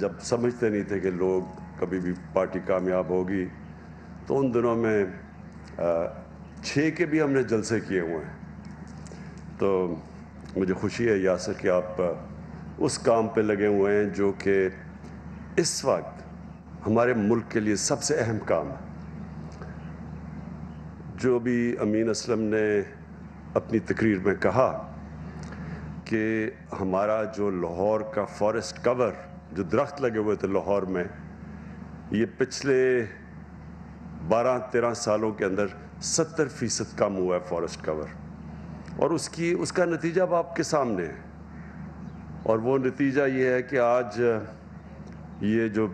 جب سمجھتے نہیں تھے کہ لوگ کبھی بھی پارٹی کامیاب ہوگی، تو ان دنوں میں 6 کے بھی ہم نے جلسے کیے ہوئے ہیں۔ تو مجھے خوشی ہے یاسر کہ آپ اس کام پہ لگے ہوئے ہیں جو کہ اس وقت ہمارے ملک کے لیے سب سے اہم کام ہے۔ جو بھی امین اسلم نے اپنی تقریر میں کہا کہ ہمارا جو لاہور کا فارسٹ کور، جو درخت لگے ہوئے تھے لاہور میں، یہ پچھلے 12-13 سالوں کے اندر 70% کم ہوا ہے فارسٹ کور، اور اس کا نتیجہ اب آپ کے سامنے ہے۔ اور وہ نتیجہ یہ ہے کہ آج یہ جو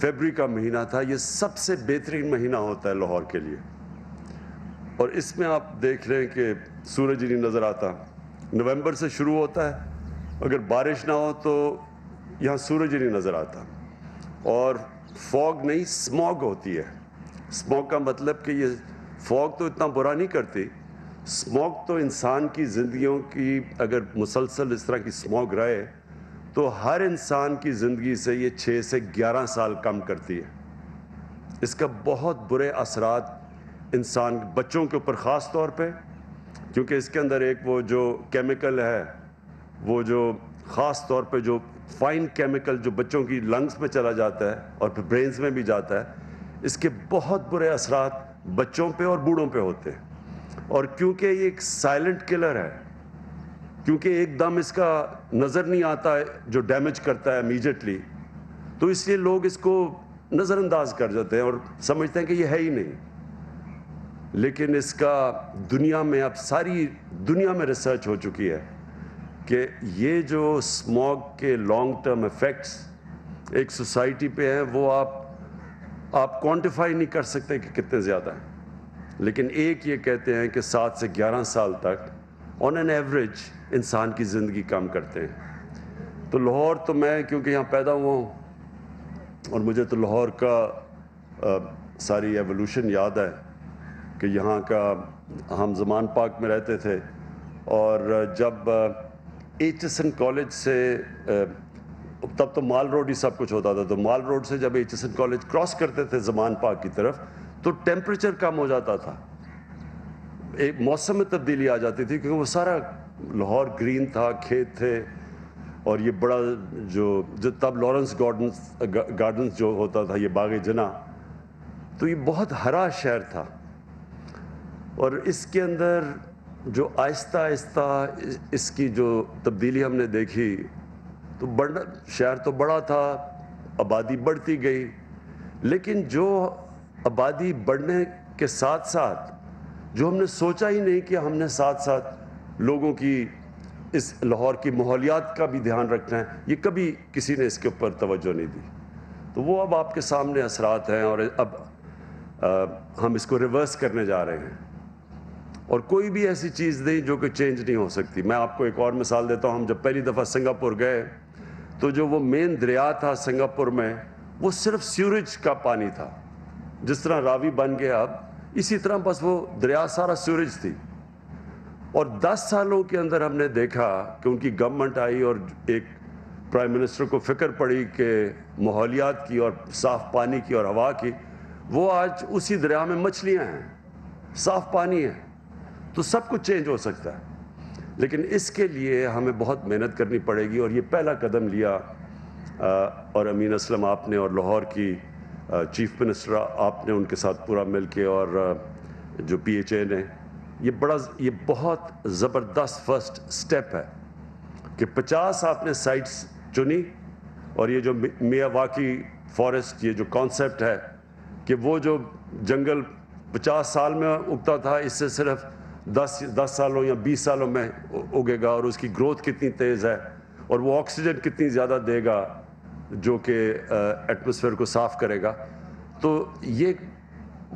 فیبری کا مہینہ تھا، یہ سب سے بہترین مہینہ ہوتا ہے لاہور کے لیے، اور اس میں آپ دیکھ رہے ہیں کہ سورج ہی نہیں نظر آتا۔ نومبر سے شروع ہوتا ہے، اگر بارش نہ ہو تو یہاں سورج ہی نہیں نظر آتا، اور فوگ نہیں، اسموگ ہوتی ہے۔ اسموگ کا مطلب کہ یہ فوگ تو اتنا برا نہیں کرتی، اسموگ تو انسان کی زندگیوں کی، اگر مسلسل اس طرح کی اسموگ رہے تو ہر انسان کی زندگی سے یہ 6 سے 11 سال کم کرتی ہے۔ اس کا بہت برے اثرات انسان بچوں کے اوپر خاص طور پہ، کیونکہ اس کے اندر ایک وہ جو کیمیکل ہے، وہ جو خاص طور پہ جو فائن کیمیکل جو بچوں کی لنگز میں چلا جاتا ہے اور پھر برینز میں بھی جاتا ہے، اس کے بہت برے اثرات بچوں پہ اور بوڑھوں پہ ہوتے ہیں۔ اور کیونکہ یہ ایک سائلنٹ کلر ہے، کیونکہ ایک دم اس کا نظر نہیں آتا ہے جو ڈیمیج کرتا ہے امیجیٹلی، تو اس لیے لوگ اس کو نظر انداز کر جاتے ہیں اور سمجھتے ہیں کہ یہ ہے ہی نہیں۔ لیکن اس کا دنیا میں، اب ساری دنیا میں ریسرچ ہو چکی ہے کہ یہ جو اسموگ کے لانگ ٹرم ایفیکٹس ایک سوسائٹی پہ ہیں، وہ آپ کوانٹیفائی نہیں کر سکتے کہ کتنے زیادہ ہیں۔ لیکن ایک یہ کہتے ہیں کہ 7 سے 11 سال تک آن این ایوریج انسان کی زندگی کم کرتے ہیں۔ تو لاہور تو میں کیونکہ یہاں پیدا ہوا ہوں، اور مجھے تو لاہور کا ساری ایوولوشن یاد ہے کہ یہاں کا ہم زمان پاک میں رہتے تھے، اور جب ایچ ایس این کالج سے، تب تو مال روڈ ہی سب کچھ ہوتا تھا، تو مال روڈ سے جب H S N college cross کرتے تھے زمان پاک کی طرف، تو ٹیمپریچر کم ہو جاتا تھا، ایک موسم میں تبدیلی آ جاتی تھی، کیونکہ وہ سارا لاہور گرین تھا، کھیت تھے، اور یہ بڑا جو تب لارنس گارڈنز جو ہوتا تھا، یہ باغ جناح، تو یہ بہت ہرا شہر تھا۔ اور اس کے اندر جو آہستہ آہستہ اس کی جو تبدیلی ہم نے دیکھی، تو شہر تو بڑا تھا، آبادی بڑھتی گئی، لیکن جو آبادی بڑھنے کے ساتھ ساتھ جو ہم نے سوچا ہی نہیں کہ ہم نے ساتھ ساتھ لوگوں کی، اس لاہور کی ماحولیات کا بھی دھیان رکھنا ہے، یہ کبھی کسی نے اس کے اوپر توجہ نہیں دی۔ تو وہ اب آپ کے سامنے اثرات ہیں، اور اب ہم اس کو ریورس کرنے جا رہے ہیں، اور کوئی بھی ایسی چیز نہیں جو کہ چینج نہیں ہو سکتی۔ میں آپ کو ایک اور مثال دیتا ہوں، ہم جب پہلی دفعہ سنگاپور گئے تو جو وہ مین دریا تھا سنگاپور میں، وہ صرف سیوریج کا پانی تھا، جس طرح راوی بن گیا اب، اسی طرح بس وہ دریا سارا سیوریج تھی۔ اور 10 سالوں کے اندر ہم نے دیکھا کہ ان کی گورنمنٹ آئی اور ایک پرائم منسٹر کو فکر پڑی کہ ماحولیات کی اور صاف پانی کی اور ہوا کی، وہ آج اسی دریا میں مچھلیاں ہیں، صاف پانی ہے، تو سب کچھ چینج ہو سکتا ہے۔ لیکن اس کے لیے ہمیں بہت محنت کرنی پڑے گی، اور یہ پہلا قدم لیا، اور امین اسلم آپ نے، اور لاہور کی چیف منسٹر آپ نے ان کے ساتھ پورا مل کے، اور جو پی ایچ اے نے، یہ بہت زبردست فرسٹ سٹیپ ہے کہ 50 آپ نے سائٹس چنی، اور یہ جو میاواکی فارسٹ، یہ جو کانسیپٹ ہے کہ وہ جو جنگل 50 سال میں اگتا تھا، اس سے صرف 10 سالوں یا 20 سالوں میں اگے گا، اور اس کی گروتھ کتنی تیز ہے، اور وہ آکسیجن کتنی زیادہ دے گا جو کہ ایٹماسفیئر کو صاف کرے گا۔ تو یہ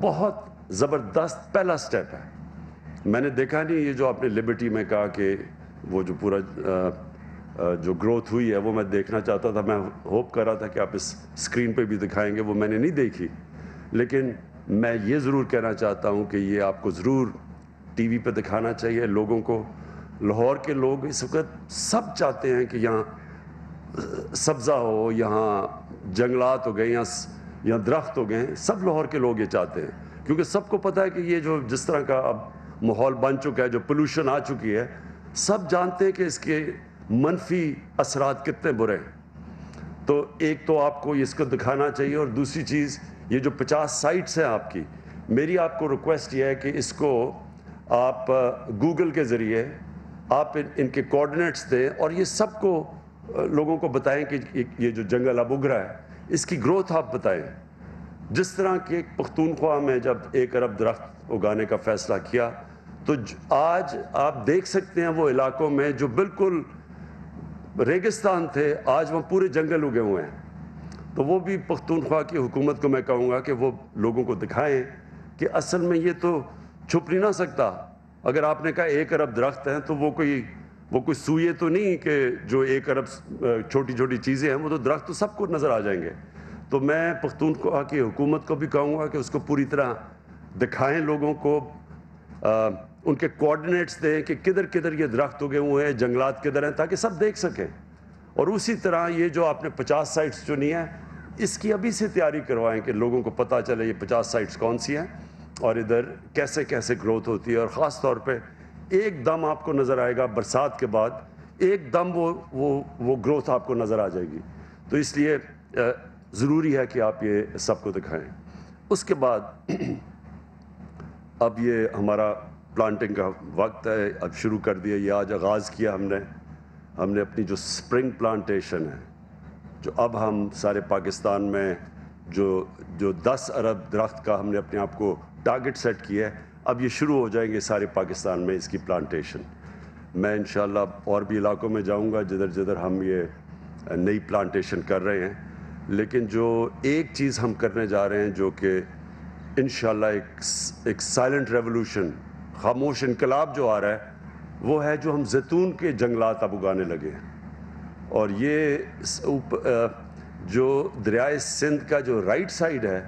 بہت زبردست پہلا سٹیپ ہے۔ میں نے دیکھا نہیں یہ جو آپ نے لبرٹی میں کہا کہ وہ جو پورا جو گروتھ ہوئی ہے وہ میں دیکھنا چاہتا تھا، میں ہوپ کر رہا تھا کہ آپ اس اسکرین پہ بھی دکھائیں گے، وہ میں نے نہیں دیکھی۔ لیکن میں یہ ضرور کہنا چاہتا ہوں کہ یہ آپ کو ضرور ٹی وی پہ دکھانا چاہیے لوگوں کو۔ لاہور کے لوگ اس وقت سب چاہتے ہیں کہ یہاں سبزہ ہو، یہاں جنگلات ہو گئے یا درخت ہو گئے، سب لاہور کے لوگ یہ چاہتے ہیں، کیونکہ سب کو پتہ ہے کہ یہ جو جس طرح کا اب ماحول بن چکا ہے، جو پولوشن آ چکی ہے، سب جانتے ہیں کہ اس کے منفی اثرات کتنے برے ہیں۔ تو ایک تو آپ کو اس کو دکھانا چاہیے، اور دوسری چیز یہ جو 50 سائٹس ہیں آپ کی، میری آپ کو ریکویسٹ یہ ہے کہ اس کو آپ گوگل کے ذریعے آپ ان کے کوآرڈینیٹس دیں، اور یہ سب کو لوگوں کو بتائیں کہ یہ جو جنگل اب اگ رہا ہے اس کی گروتھ آپ بتائیں۔ جس طرح کہ پختونخوا میں جب 1 ارب درخت اگانے کا فیصلہ کیا، تو آج آپ دیکھ سکتے ہیں وہ علاقوں میں جو بالکل ریگستان تھے، آج وہ پورے جنگل اگے ہوئے ہیں۔ تو وہ بھی پختونخوا کی حکومت کو میں کہوں گا کہ وہ لوگوں کو دکھائیں کہ اصل میں یہ تو چھپ نہیں نہ سکتا۔ اگر آپ نے کہا 1 ارب درخت ہیں تو وہ کوئی سوئے تو نہیں کہ جو 1 ارب چھوٹی چھوٹی چیزیں ہیں، وہ تو درخت تو سب کو نظر آ جائیں گے۔ تو میں پختونخوا کی حکومت کو بھی کہوں گا کہ اس کو پوری طرح دکھائیں لوگوں کو، ان کے کوآرڈینیٹس دیں کہ کدھر کدھر یہ درخت اگے ہوئے ہیں، جنگلات کدھر ہیں، تاکہ سب دیکھ سکیں۔ اور اسی طرح یہ جو آپ نے 50 سائٹس چنی ہیں، اس کی ابھی سے تیاری کروائیں کہ لوگوں کو پتہ چلے یہ 50 سائٹس کون سی ہیں اور ادھر کیسے کیسے گروتھ ہوتی ہے۔ اور خاص طور پہ ایک دم آپ کو نظر آئے گا برسات کے بعد، ایک دم وہ گروتھ آپ کو نظر آ جائے گی۔ تو اس لیے ضروری ہے کہ آپ یہ سب کو دکھائیں۔ اس کے بعد اب یہ ہمارا پلانٹنگ کا وقت ہے، اب شروع کر دیا، یہ آج آغاز کیا ہم نے اپنی جو سپرنگ پلانٹیشن ہے، جو اب ہم سارے پاکستان میں جو 10 ارب درخت کا ہم نے اپنے آپ کو ٹارگٹ سیٹ کیا ہے، اب یہ شروع ہو جائیں گے سارے پاکستان میں اس کی پلانٹیشن۔ میں انشاءاللہ اور بھی علاقوں میں جاؤں گا جدھر ہم یہ نئی پلانٹیشن کر رہے ہیں، لیکن جو ایک چیز ہم کرنے جا رہے ہیں جو کہ انشاءاللہ ایک سائلنٹ ریولوشن، خاموش انقلاب جو آ رہا ہے، وہ ہے جو ہم زیتون کے جنگلات اب اگانے لگے ہیں۔ اور یہ جو دریائے سندھ کا جو رائٹ سائڈ ہے،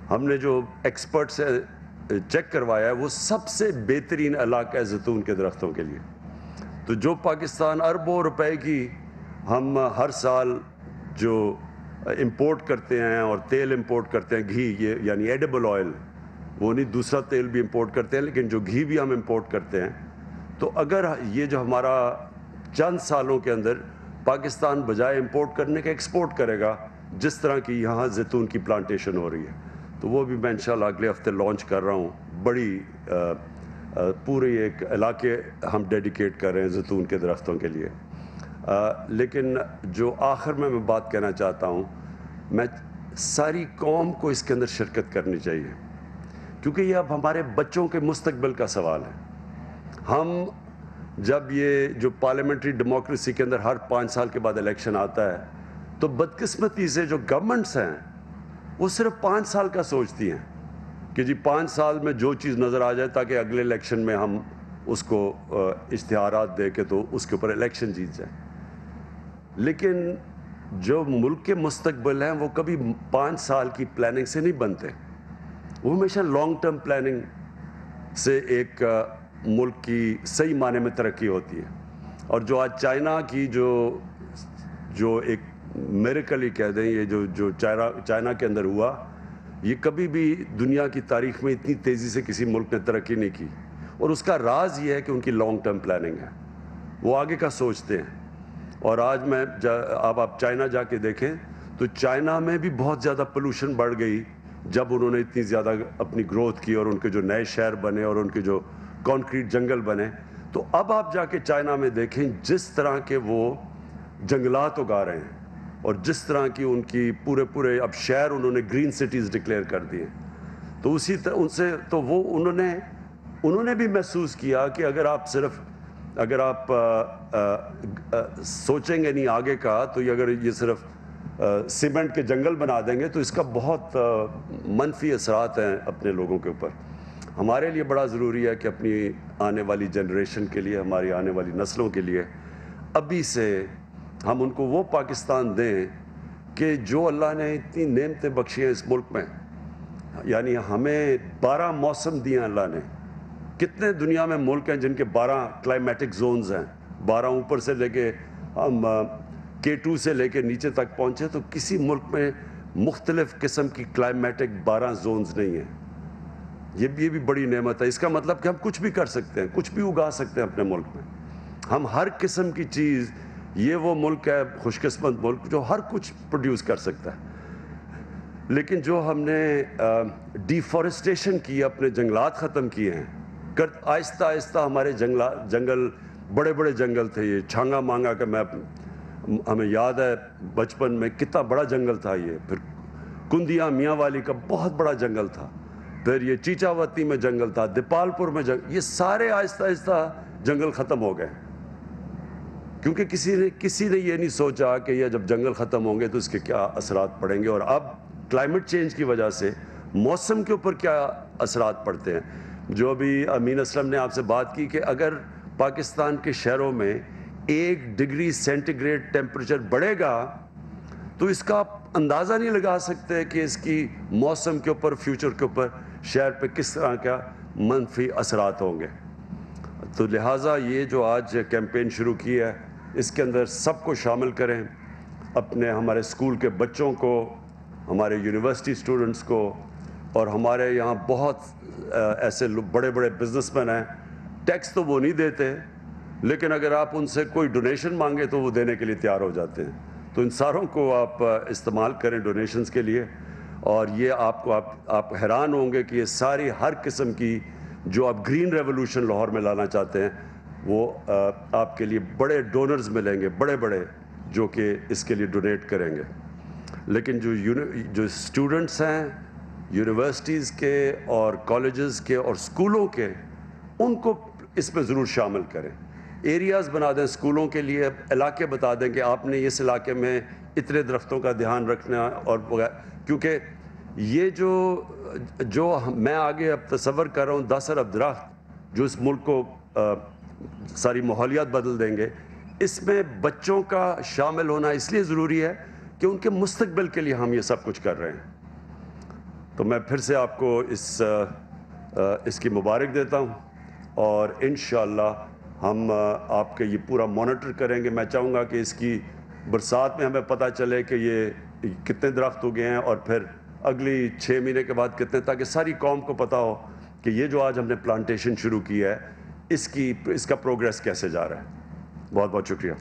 ہم نے جو ایکسپرٹ سے چیک کروایا ہے، وہ سب سے بہترین علاقہ ہے زیتون کے درختوں کے لیے۔ تو جو پاکستان اربوں روپے کی ہم ہر سال جو امپورٹ کرتے ہیں اور تیل امپورٹ کرتے ہیں، گھی، یہ یعنی ایڈیبل آئل، وہ نہیں دوسرا تیل بھی امپورٹ کرتے ہیں، لیکن جو گھی بھی ہم امپورٹ کرتے ہیں، تو اگر یہ جو ہمارا چند سالوں کے اندر پاکستان بجائے امپورٹ کرنے کے ایکسپورٹ کرے گا، جس طرح کی یہاں زیتون کی پلانٹیشن ہو رہی ہے، تو وہ بھی میں انشاءاللہ اگلے ہفتے لانچ کر رہا ہوں۔ بڑی پورے ایک علاقے ہم ڈیڈیکیٹ کر رہے ہیں زیتون کے درختوں کے لیے۔ لیکن جو آخر میں بات کہنا چاہتا ہوں، میں ساری قوم کو اس کے اندر شرکت کرنی چاہیے، کیونکہ یہ اب ہمارے بچوں کے مستقبل کا سوال ہے۔ ہم جب یہ جو پارلیمنٹری ڈیموکریسی کے اندر ہر 5 سال کے بعد الیکشن آتا ہے، تو بدقسمتی سے جو گورنمنٹس ہیں وہ صرف 5 سال کا سوچتی ہیں کہ جی 5 سال میں جو چیز نظر آ جائے تاکہ اگلے الیکشن میں ہم اس کو اشتہارات دے کے تو اس کے اوپر الیکشن جیت جائیں۔ لیکن جو ملک کے مستقبل ہیں وہ کبھی 5 سال کی پلاننگ سے نہیں بنتے، وہ ہمیشہ لانگ ٹرم پلاننگ سے ایک ملک کی صحیح معنی میں ترقی ہوتی ہے۔ اور جو آج چائنا کی جو ایک میریکل ہی کہہ دیں، یہ جو چائنا کے اندر ہوا، یہ کبھی بھی دنیا کی تاریخ میں اتنی تیزی سے کسی ملک نے ترقی نہیں کی، اور اس کا راز یہ ہے کہ ان کی لانگ ٹرم پلاننگ ہے، وہ آگے کا سوچتے ہیں۔ اور آج اب آپ چائنا جا کے دیکھیں تو چائنا میں بھی بہت زیادہ پولوشن بڑھ گئی جب انہوں نے اتنی زیادہ اپنی گروتھ کی، اور ان کے جو نئے شہر بنے اور ان کے جو کانکریٹ جنگل بنے۔ تو اب آپ جا کے چائنا میں دیکھیں جس طرح کے وہ جنگلات اگا رہے ہیں، اور جس طرح کی ان کی پورے اب شہر انہوں نے گرین سٹیز ڈکلیئر کر دیے۔ تو اسی طرح ان سے تو وہ انہوں نے بھی محسوس کیا کہ اگر آپ سوچیں گے نہیں آگے کا، تو اگر یہ صرف سیمنٹ کے جنگل بنا دیں گے تو اس کا بہت منفی اثرات ہیں اپنے لوگوں کے اوپر۔ ہمارے لیے بڑا ضروری ہے کہ اپنی آنے والی جنریشن کے لیے، ہماری آنے والی نسلوں کے لیے ابھی سے ہم ان کو وہ پاکستان دیں کہ جو اللہ نے اتنی نعمتیں بخشی ہیں اس ملک میں، یعنی ہمیں 12 موسم دیے ہیں اللہ نے۔ کتنے دنیا میں ملک ہیں جن کے 12 کلائمیٹک زونز ہیں، 12 اوپر سے لے کے ہم K2 سے لے کے نیچے تک پہنچے تو کسی ملک میں مختلف قسم کی کلائمیٹک 12 زونز نہیں ہیں. یہ بھی بڑی نعمت ہے. اس کا مطلب کہ ہم کچھ بھی کر سکتے ہیں, کچھ بھی اگا سکتے ہیں اپنے ملک میں. ہم ہر قسم کی چیز, یہ وہ ملک ہے, خوش قسمت ملک, جو ہر کچھ پروڈیوس کر سکتا ہے. لیکن جو ہم نے ڈیفارسٹیشن کی, اپنے جنگلات ختم کیے ہیں, آہستہ آہستہ ہمارے جنگل بڑے بڑے جنگل تھے. یہ چھانگا مانگا کا ہمیں یاد ہے بچپن میں کتنا بڑا جنگل تھا یہ. پھر کندیا میاں والی کا بہت بڑا جنگل تھا. پھر یہ چیچاوتی میں جنگل تھا, دیپال پور میں جنگل. یہ سارے آہستہ آہستہ جنگل ختم ہو گئے, کیونکہ کسی نے یہ نہیں سوچا کہ یہ جب جنگل ختم ہوں گے تو اس کے کیا اثرات پڑیں گے, اور اب کلائمیٹ چینج کی وجہ سے موسم کے اوپر کیا اثرات پڑتے ہیں. جو ابھی امین اسلم نے آپ سے بات کی کہ اگر پاکستان کے شہروں میں 1 ڈگری سینٹی گریڈ ٹیمپریچر بڑھے گا تو اس کا آپ اندازہ نہیں لگا سکتے کہ اس کی موسم کے اوپر, فیوچر کے اوپر, شہر پہ کس طرح کا منفی اثرات ہوں گے. تو لہٰذا یہ جو آج کیمپین شروع کی ہے, اس کے اندر سب کو شامل کریں, ہمارے اسکول کے بچوں کو, ہمارے یونیورسٹی اسٹوڈنٹس کو, اور ہمارے یہاں بہت ایسے بڑے بڑے بزنس مین ہیں. ٹیکس تو وہ نہیں دیتے, لیکن اگر آپ ان سے کوئی ڈونیشن مانگے تو وہ دینے کے لیے تیار ہو جاتے ہیں. تو ان ساروں کو آپ استعمال کریں ڈونیشنز کے لیے. اور یہ آپ حیران ہوں گے کہ یہ ساری ہر قسم کی جو آپ گرین ریولوشن لاہور میں لانا چاہتے ہیں, وہ آپ کے لیے بڑے ڈونرز ملیں گے, بڑے بڑے, جو کہ اس کے لیے ڈونیٹ کریں گے. لیکن جو اسٹوڈنٹس ہیں یونیورسٹیز کے اور کالجز کے اور اسکولوں کے, ان کو اس میں ضرور شامل کریں. ایریاز بنا دیں اسکولوں کے لیے, علاقے بتا دیں کہ آپ نے اس علاقے میں اتنے درختوں کا دھیان رکھنا. اور کیونکہ یہ جو میں آگے اب تصور کر رہا ہوں 10 ارب درخت جو اس ملک کو ساری ماحولیات بدل دیں گے, اس میں بچوں کا شامل ہونا اس لیے ضروری ہے کہ ان کے مستقبل کے لیے ہم یہ سب کچھ کر رہے ہیں. تو میں پھر سے آپ کو اس کی مبارک دیتا ہوں, اور انشاءاللہ ہم آپ کے یہ پورا مانیٹر کریں گے. میں چاہوں گا کہ اس کی برسات میں ہمیں پتہ چلے کہ یہ کتنے درخت ہو گئے ہیں, اور پھر اگلی 6 مہینے کے بعد کتنے, تاکہ ساری قوم کو پتہ ہو کہ یہ جو آج ہم نے پلانٹیشن شروع کی ہے اس کا پروگریس کیسے جا رہا ہے. بہت بہت شکریہ.